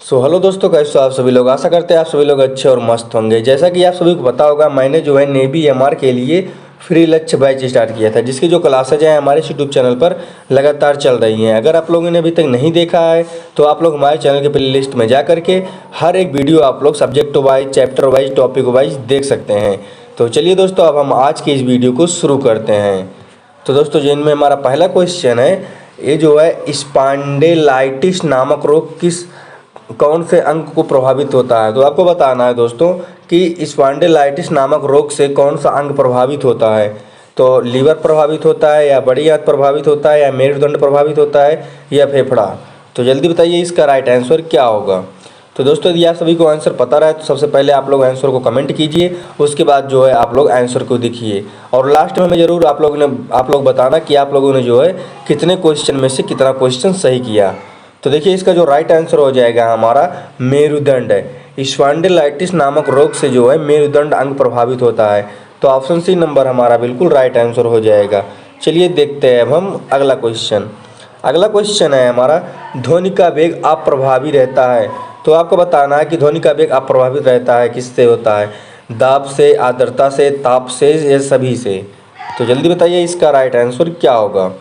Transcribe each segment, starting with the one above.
Hello दोस्तों, कैसे हो आप सभी लोग। आशा करते हैं आप सभी लोग अच्छे और मस्त होंगे। जैसा कि आप सभी को पता होगा, मैंने जो है नेवी एमआर के लिए फ्री लक्ष्य बैच स्टार्ट किया था, जिसकी जो क्लासेज हैं हमारे यूट्यूब चैनल पर लगातार चल रही हैं। अगर आप लोगों ने अभी तक नहीं देखा है तो आप लोग हमारे चैनल के प्ले लिस्ट में जा करके हर एक वीडियो आप लोग subject wise, chapter wise, topic wise देख सकते हैं। तो चलिए दोस्तों, अब हम आज की इस वीडियो को शुरू करते हैं। तो दोस्तों, जिनमें हमारा पहला क्वेश्चन है, ये जो है स्पॉन्डिलाइटिस नामक रोग कौन से अंग को प्रभावित होता है। तो आपको बताना है दोस्तों कि स्पॉन्डिलाइटिस नामक रोग से कौन सा अंग प्रभावित होता है। तो लीवर प्रभावित होता है, या बड़ी आंत प्रभावित होता है, या मेरुदंड प्रभावित होता है, या फेफड़ा। तो जल्दी बताइए इसका राइट आंसर क्या होगा। तो दोस्तों, यदि आप सभी को आंसर पता रहा है तो सबसे पहले आप लोग आंसर को कमेंट कीजिए, उसके बाद जो है आप लोग आंसर को देखिए, और लास्ट में हमें ज़रूर आप लोग बताना कि आप लोगों ने जो है कितने क्वेश्चन में से कितना क्वेश्चन सही किया। तो देखिए, इसका जो राइट आंसर हो जाएगा हमारा मेरुदंड है। स्पॉन्डिलाइटिस नामक रोग से जो है मेरुदंड अंग प्रभावित होता है। तो ऑप्शन सी नंबर हमारा बिल्कुल राइट आंसर हो जाएगा। चलिए देखते हैं अब हम अगला क्वेश्चन। अगला क्वेश्चन है हमारा, ध्वनि का वेग अप्रभावी रहता है। तो आपको बताना है कि ध्वनि का वेग अप्रभावित रहता है किससे होता है। दाब से, आर्द्रता से, ताप से, या सभी से। तो जल्दी बताइए इसका राइट आंसर क्या होगा।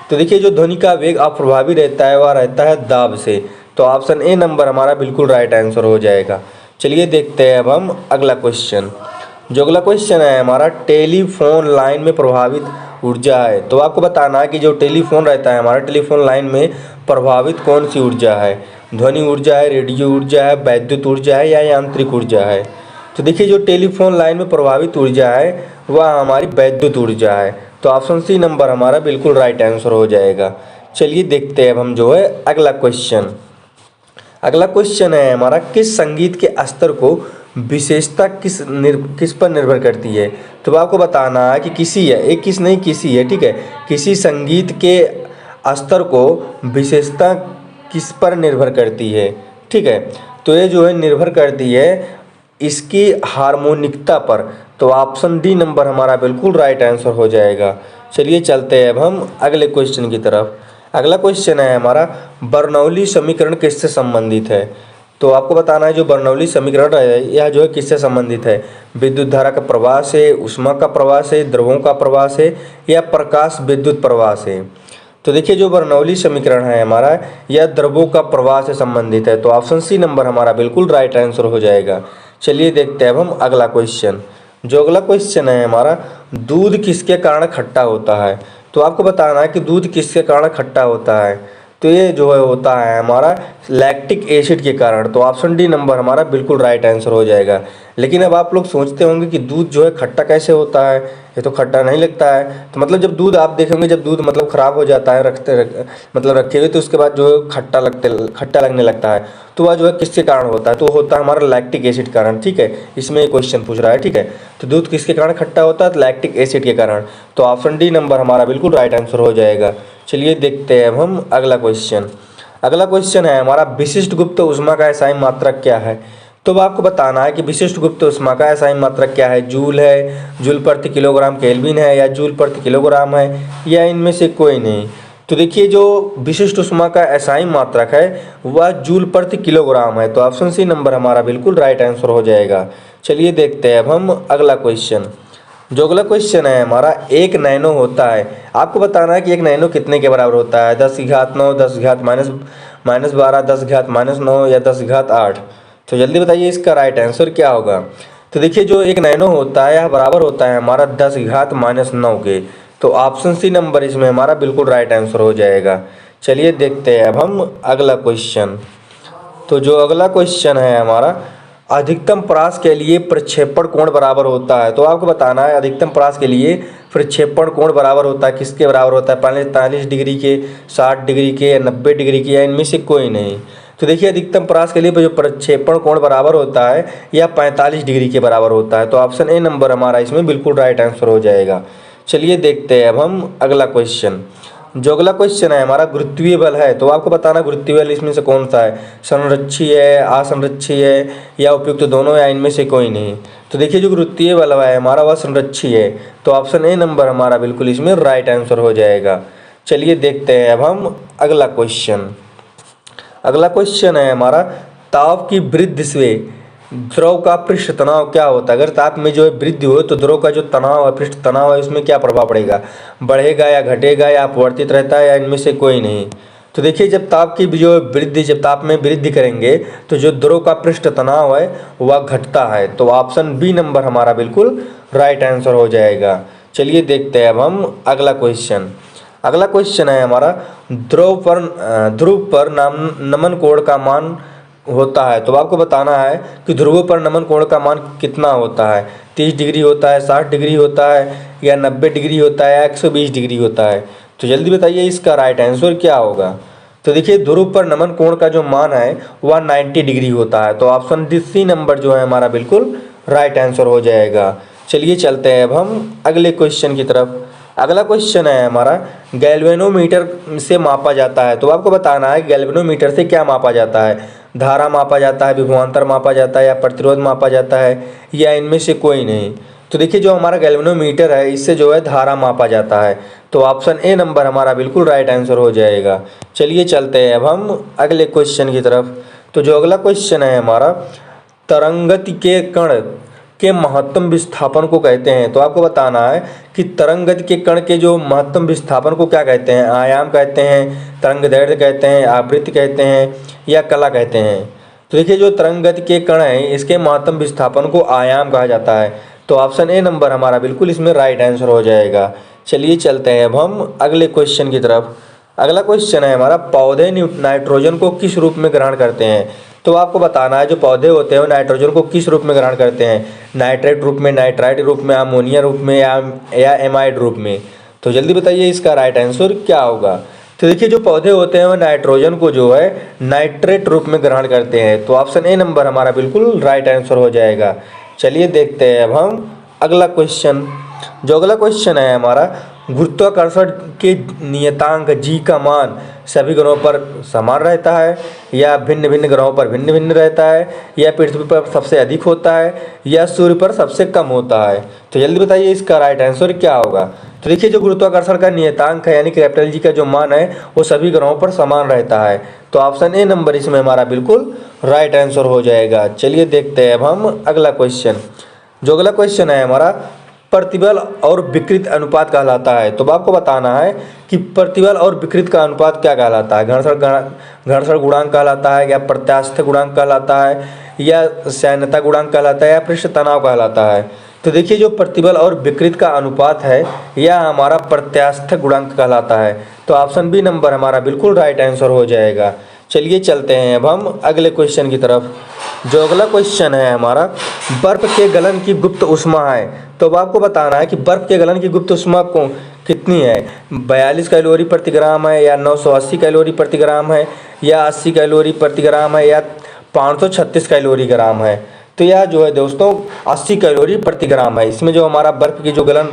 तो देखिए, जो ध्वनि का वेग अप्रभावी रहता है वह रहता है दाब से। तो ऑप्शन ए नंबर हमारा बिल्कुल राइट आंसर हो जाएगा। चलिए देखते हैं अब हम अगला क्वेश्चन। जो अगला क्वेश्चन है हमारा, टेलीफोन लाइन में प्रभावित ऊर्जा है। तो आपको बताना है कि जो टेलीफोन रहता है हमारा, टेलीफोन लाइन में प्रभावित कौन सी ऊर्जा है। ध्वनि ऊर्जा है, रेडियो ऊर्जा है, वैद्युत ऊर्जा है, या यांत्रिक ऊर्जा है। तो देखिए, जो टेलीफोन लाइन में प्रभावित ऊर्जा है वह हमारी वैद्युत ऊर्जा है। तो ऑप्शन सी नंबर हमारा बिल्कुल राइट आंसर हो जाएगा। चलिए देखते हैं अब हम जो है अगला क्वेश्चन। अगला क्वेश्चन है हमारा, किस संगीत के स्तर को विशेषता किस पर निर्भर करती है। तो आपको बताना है कि किसी है, एक किस नहीं किसी है, ठीक है। किसी संगीत के स्तर को विशेषता किस पर निर्भर करती है, ठीक है। तो ये जो है निर्भर करती है इसकी हार्मोनिकता पर। तो ऑप्शन डी नंबर हमारा बिल्कुल राइट आंसर हो जाएगा। चलिए चलते हैं अब हम अगले क्वेश्चन की तरफ। अगला क्वेश्चन है हमारा, बर्नौली समीकरण किससे संबंधित है। तो आपको बताना है जो बर्नौली समीकरण है यह जो है किससे संबंधित है। विद्युत धारा का प्रवाह से, ऊष्मा का प्रवाह से, द्रवों का प्रवाह से, या प्रकाश विद्युत प्रवाह से। तो देखिए, जो बर्नौली समीकरण है हमारा यह द्रवों का प्रवाह से संबंधित है। तो ऑप्शन सी नंबर हमारा बिल्कुल राइट आंसर हो जाएगा। चलिए देखते हैं अब हम अगला क्वेश्चन। जो अगला क्वेश्चन है हमारा, दूध किसके कारण खट्टा होता है। तो आपको बताना है कि दूध किसके कारण खट्टा होता है। तो ये जो है होता है हमारा लैक्टिक एसिड के कारण। तो ऑप्शन डी नंबर हमारा बिल्कुल राइट आंसर हो जाएगा। लेकिन अब आप लोग सोचते होंगे कि दूध जो है खट्टा कैसे होता है, ये तो खट्टा नहीं लगता है। तो मतलब जब दूध आप देखेंगे, जब दूध मतलब ख़राब हो जाता है मतलब रखे हुए, तो उसके बाद जो है खट्टा लगने लगता है। तो वह जो है किसके कारण होता है। तो होता है हमारा लैक्टिक एसिड के कारण, ठीक है। इसमें क्वेश्चन पूछ रहा है, ठीक है। तो दूध किसके कारण खट्टा होता है, तो लैक्टिक एसिड के कारण। तो ऑप्शन डी नंबर हमारा बिल्कुल राइट आंसर हो जाएगा। चलिए देखते हैं अब हम अगला क्वेश्चन। अगला क्वेश्चन है हमारा, विशिष्ट गुप्त ऊष्मा का एसआई मात्रक क्या है। तो आपको बताना है कि विशिष्ट गुप्त ऊष्मा का एसआई मात्रक क्या है। जूल है, जूल प्रति किलोग्राम केल्विन है, या जूल प्रति किलोग्राम है, या इनमें से कोई नहीं। तो देखिए, जो विशिष्ट ऊष्मा का एसआई मात्रक है वह जूल प्रति किलोग्राम है। तो ऑप्शन सी नंबर हमारा बिल्कुल राइट आंसर हो जाएगा। चलिए देखते हैं अब हम अगला क्वेश्चन। जो अगला क्वेश्चन है हमारा, एक नैनो होता है। आपको बताना है कि एक नैनो कितने के बराबर होता है। 10⁻⁹, 10⁻⁻12, 10⁻⁹, या 10⁻8। तो जल्दी बताइए इसका राइट आंसर क्या होगा। तो देखिए, जो एक नैनो होता है यह बराबर होता है हमारा 10⁻⁹ के। तो ऑप्शन सी नंबर इसमें हमारा बिल्कुल राइट आंसर हो जाएगा। चलिए देखते हैं अब हम अगला क्वेश्चन। तो जो अगला क्वेश्चन है हमारा, अधिकतम परास के लिए प्रक्षेपण कोण बराबर होता है। तो आपको बताना है अधिकतम परास के लिए प्रक्षेपण कोण बराबर होता है किसके बराबर होता है। 45 डिग्री के, 60 डिग्री के, या 90 डिग्री के, या इनमें से कोई नहीं। तो देखिए, अधिकतम परास के लिए जो प्रक्षेपण कोण बराबर होता है यह 45 डिग्री के बराबर होता है। तो ऑप्शन ए नंबर हमारा इसमें बिल्कुल राइट आंसर हो जाएगा। चलिए देखते हैं अब हम अगला क्वेश्चन। जो अगला क्वेश्चन है हमारा, गुरुत्वीय बल है। तो आपको बताना गुरुत्वीय बल इसमें से कौन सा है। संरक्षी है, असंरक्षी है, या उपयुक्त दोनों, या इनमें से कोई नहीं। तो देखिए, जो गुरुत्वीय बल है हमारा वह संरक्षी है। तो ऑप्शन ए नंबर हमारा बिल्कुल इसमें राइट आंसर हो जाएगा। चलिए देखते हैं अब हम अगला क्वेश्चन। अगला क्वेश्चन है हमारा, ताप की वृद्धि से द्रव का पृष्ठ तनाव क्या होता है। अगर ताप में जो है वृद्धि हो तो द्रव का जो तनाव है, पृष्ठ तनाव है, उसमें क्या प्रभाव पड़ेगा, बढ़ेगा या घटेगा या अपवर्तित रहता है या इनमें से कोई नहीं। तो देखिए जब ताप की जो वृद्धि, जब ताप में वृद्धि करेंगे तो जो द्रव का पृष्ठ तनाव है वह घटता है। तो ऑप्शन बी नंबर हमारा बिल्कुल राइट आंसर हो जाएगा। चलिए देखते हैं अब हम अगला क्वेश्चन। अगला क्वेश्चन है हमारा, ध्रुव पर नमन कोण का मान होता है। तो आपको बताना है कि ध्रुवों पर नमन कोण का मान कितना होता है। 30 डिग्री होता है, 60 डिग्री होता है, या 90 डिग्री होता है, या 120 डिग्री होता है। तो जल्दी बताइए इसका राइट आंसर क्या होगा। तो देखिए ध्रुव पर नमन कोण का जो मान है वह 90 डिग्री होता है। तो ऑप्शन सी नंबर जो है हमारा बिल्कुल राइट आंसर हो जाएगा। चलिए चलते हैं अब हम अगले क्वेश्चन की तरफ। अगला क्वेश्चन है हमारा, गैल्वेनोमीटर से मापा जाता है। तो आपको बताना है गैल्वेनोमीटर से क्या मापा जाता है। धारा मापा जाता है, विभवांतर मापा जाता है, या प्रतिरोध मापा जाता है, या इनमें से कोई नहीं। तो देखिए जो हमारा गैल्वेनोमीटर है इससे जो है धारा मापा जाता है। तो ऑप्शन ए नंबर हमारा बिल्कुल राइट आंसर हो जाएगा। चलिए चलते हैं अब हम अगले क्वेश्चन की तरफ। तो जो अगला क्वेश्चन है हमारा, तरंगति के कण के महत्तम विस्थापन को कहते हैं। तो आपको बताना है कि तरंगति के कण के जो महत्तम विस्थापन को क्या कहते हैं। आयाम कहते हैं, तरंगदैर्घ्य कहते हैं, आवृत्ति कहते हैं, या कला कहते हैं। तो देखिए जो तरंगति के कण है इसके महत्तम विस्थापन को आयाम कहा जाता है। तो ऑप्शन ए नंबर हमारा बिल्कुल इसमें राइट आंसर हो जाएगा। चलिए चलते हैं अब हम अगले क्वेश्चन की तरफ। अगला क्वेश्चन है हमारा, पौधे नाइट्रोजन को किस रूप में ग्रहण करते हैं। तो आपको बताना है जो पौधे होते हैं वो नाइट्रोजन को किस रूप में ग्रहण करते हैं। नाइट्रेट रूप में, नाइट्राइट रूप में, अमोनिया रूप में, या एमाइड रूप में। तो जल्दी बताइए इसका राइट आंसर क्या होगा। तो देखिए जो पौधे होते हैं वो नाइट्रोजन को जो है नाइट्रेट रूप में ग्रहण करते हैं। तो ऑप्शन ए नंबर हमारा बिल्कुल राइट आंसर हो जाएगा। चलिए देखते हैं अब हम अगला क्वेश्चन। जो अगला क्वेश्चन है हमारा, गुरुत्वाकर्षण के नियतांक जी का मान सभी ग्रहों पर समान रहता है, या भिन्न भिन्न ग्रहों पर भिन्न भिन्न रहता है, या पृथ्वी पर सबसे अधिक होता है, या सूर्य पर सबसे कम होता है। तो जल्दी बताइए इसका राइट आंसर क्या होगा। तो देखिए जो गुरुत्वाकर्षण का नियतांक है यानी कैपिटल जी का जो मान है वो सभी ग्रहों पर समान रहता है। तो ऑप्शन ए नंबर इसमें हमारा बिल्कुल राइट आंसर हो जाएगा। चलिए देखते हैं अब हम अगला क्वेश्चन। जो अगला क्वेश्चन है हमारा, प्रतिबल और विकृत अनुपात कहलाता है। तो आपको बताना है कि प्रतिबल और विकृत का अनुपात क्या कहलाता है। घर्षण गुणांक कहलाता है, या प्रत्यास्थ गुणांक कहलाता है, या सैन्यता गुणांक कहलाता है, या पृष्ठ तनाव कहलाता है। तो देखिए जो प्रतिबल और विकृत का अनुपात है यह हमारा प्रत्यास्थ गुणांक कहलाता है। तो ऑप्शन बी नंबर हमारा बिल्कुल राइट आंसर हो जाएगा। चलिए चलते हैं अब हम अगले क्वेश्चन की तरफ। जो अगला क्वेश्चन है हमारा, बर्फ के गलन की गुप्त ऊष्मा है। तो अब आपको बताना है कि बर्फ के गलन की गुप्त ऊष्मा को कितनी है। 42 कैलोरी प्रति ग्राम है, या 980 कैलोरी प्रति ग्राम है, या 80 कैलोरी प्रति ग्राम है, या 536 कैलोरी ग्राम है। तो यह जो है दोस्तों 80 कैलोरी प्रति ग्राम है। इसमें जो हमारा बर्फ की जो गलन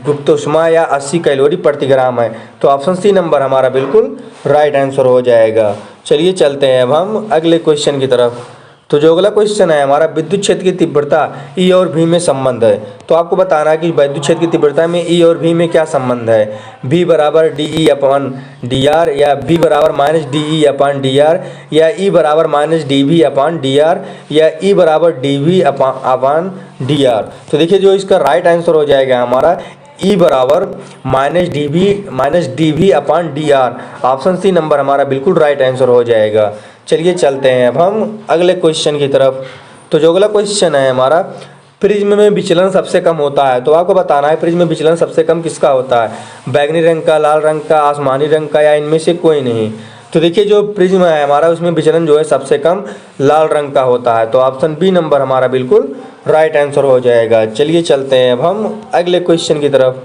गुप्त ऊष्मा या 80 कैलोरी प्रति ग्राम है। तो ऑप्शन सी नंबर हमारा बिल्कुल राइट आंसर हो जाएगा। चलिए चलते हैं अब हम अगले क्वेश्चन की तरफ। तो जो अगला क्वेश्चन है हमारा, विद्युत क्षेत्र की तीव्रता ई और भी में संबंध है। तो आपको बताना है कि विद्युत क्षेत्र की तीव्रता में ई और भी में क्या संबंध है। V बराबर D E upon D R, या V बराबर minus D E upon D R, या E बराबर minus D V upon D R, या E बराबर D V upon D R. तो देखिए जो इसका राइट आंसर हो जाएगा हमारा E बराबर minus D V upon D R. Option C number हमारा बिल्कुल राइट आंसर हो जाएगा। चलिए चलते हैं अब हम अगले क्वेश्चन की तरफ। तो जो अगला क्वेश्चन है हमारा, प्रिज्म में विचलन सबसे कम होता है। तो आपको बताना है प्रिज्म में विचलन सबसे कम किसका होता है। बैगनी रंग का, लाल रंग का, आसमानी रंग का, या इनमें से कोई नहीं। तो देखिए जो प्रिज्म है हमारा उसमें विचलन जो है सबसे कम लाल रंग का होता है। तो ऑप्शन बी नंबर हमारा बिल्कुल राइट आंसर हो जाएगा। चलिए चलते हैं अब हम अगले क्वेश्चन की तरफ।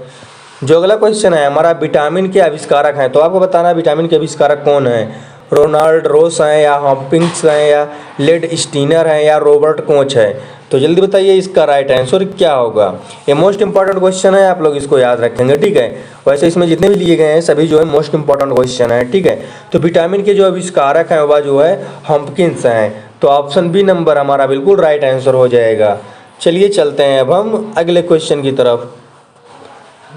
जो अगला क्वेश्चन है हमारा, विटामिन के आविष्कारक हैं। तो आपको बताना है विटामिन के आविष्कारक कौन है। रोनाल्ड रोस हैं, या हॉपिंग्स हैं, या लेड स्टीनर हैं, या रॉबर्ट कोच है। तो जल्दी बताइए इसका राइट आंसर क्या होगा। ये मोस्ट इंपॉर्टेंट क्वेश्चन है, आप लोग इसको याद रखेंगे, ठीक है। वैसे इसमें जितने भी लिए गए हैं सभी जो है मोस्ट इंपॉर्टेंट क्वेश्चन है, ठीक है। तो विटामिन के जो आविष्कारक हैं वह जो है हॉपकिंस हैं। तो ऑप्शन बी नंबर हमारा बिल्कुल राइट आंसर हो जाएगा। चलिए चलते हैं अब हम अगले क्वेश्चन की तरफ।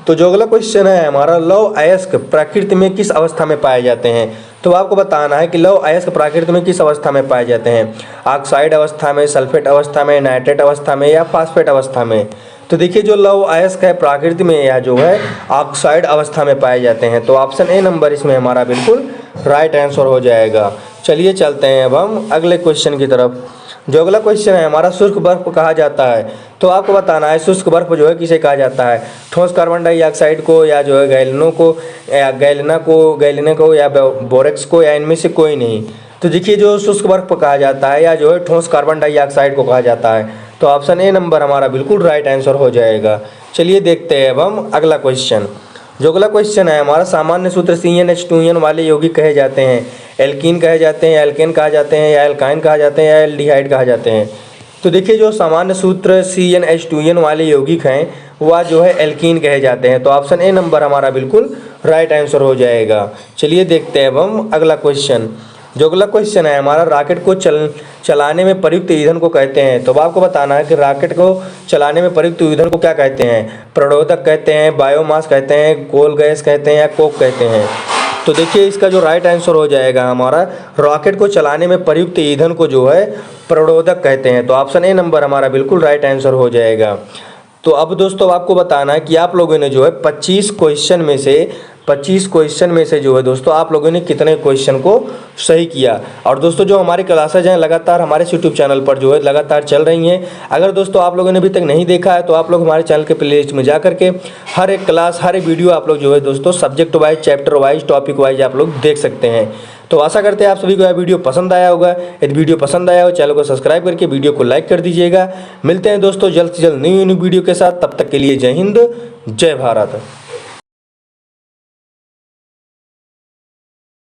तो जो अगला क्वेश्चन है हमारा, लौह अयस्क प्रकृति में किस अवस्था में पाए जाते हैं। तो आपको बताना है कि लौह अयस्क प्रकृति में किस अवस्था में पाए जाते हैं, ऑक्साइड अवस्था में, सल्फेट अवस्था में, नाइट्रेट अवस्था में या फास्फेट अवस्था में। तो देखिए जो लौह अयस्क है प्रकृति में या जो है ऑक्साइड अवस्था में पाए जाते हैं। तो ऑप्शन ए नंबर इसमें हमारा बिल्कुल राइट आंसर हो जाएगा। चलिए चलते हैं अब हम अगले क्वेश्चन की तरफ। जो अगला क्वेश्चन है हमारा, शुष्क बर्फ कहा जाता है। तो आपको बताना है शुष्क बर्फ जो है किसे कहा जाता है, ठोस कार्बन डाइऑक्साइड को या जो है गैलिनो को या गैलिना को या बोरेक्स को या इनमें से कोई नहीं। तो देखिए जो शुष्क बर्फ कहा जाता है या जो है ठोस कार्बन डाइऑक्साइड को कहा जाता है। तो ऑप्शन ए नंबर हमारा बिल्कुल राइट आंसर हो जाएगा। चलिए देखते हैं अब हम अगला क्वेश्चन। जो अगला क्वेश्चन है हमारा, सामान्य सूत्र CnH2n वाले यौगिक कहे जाते हैं, एल्कीन कहे जाते हैं, एल्केन कहा जाते हैं या एल्काइन कहा जाते हैं या एल्डिहाइड कहा जाते हैं। तो देखिए जो सामान्य सूत्र CnH2n वाले यौगिक हैं वह जो है एल्कीन कहे जाते हैं। तो ऑप्शन ए नंबर हमारा बिल्कुल राइट आंसर हो जाएगा। चलिए देखते हैं अब हम अगला क्वेश्चन। जो अगला क्वेश्चन है हमारा, रॉकेट को चलाने में प्रयुक्त ईंधन को कहते हैं। तो आपको बताना है कि रॉकेट को चलाने में प्रयुक्त ईंधन को क्या कहते हैं, प्रणोदक कहते हैं, बायोमास कहते हैं, कोल गैस कहते हैं या कोक कहते हैं। तो देखिए इसका जो राइट आंसर हो जाएगा हमारा, रॉकेट को चलाने में प्रयुक्त ईंधन को जो है प्रणोदक कहते हैं। तो ऑप्शन ए नंबर हमारा बिल्कुल राइट आंसर हो जाएगा। तो अब दोस्तों आपको बताना है कि आप लोगों ने जो है 25 क्वेश्चन में से जो है दोस्तों आप लोगों ने कितने क्वेश्चन को सही किया। और दोस्तों जो हमारी क्लासेज हैं लगातार हमारे यूट्यूब चैनल पर जो है लगातार चल रही हैं। अगर दोस्तों आप लोगों ने अभी तक नहीं देखा है तो आप लोग हमारे चैनल के प्लेलिस्ट में जा करके हर एक क्लास, हर एक वीडियो आप लोग जो है दोस्तों subject wise, chapter wise, topic wise आप लोग देख सकते हैं। तो आशा करते हैं आप सभी को यह वीडियो पसंद आया होगा। यदि वीडियो पसंद आया हो चैनल को सब्सक्राइब करके वीडियो को लाइक कर दीजिएगा। मिलते हैं दोस्तों जल्द से जल्द न्यू वीडियो के साथ। तब तक के लिए जय हिंद, जय भारत।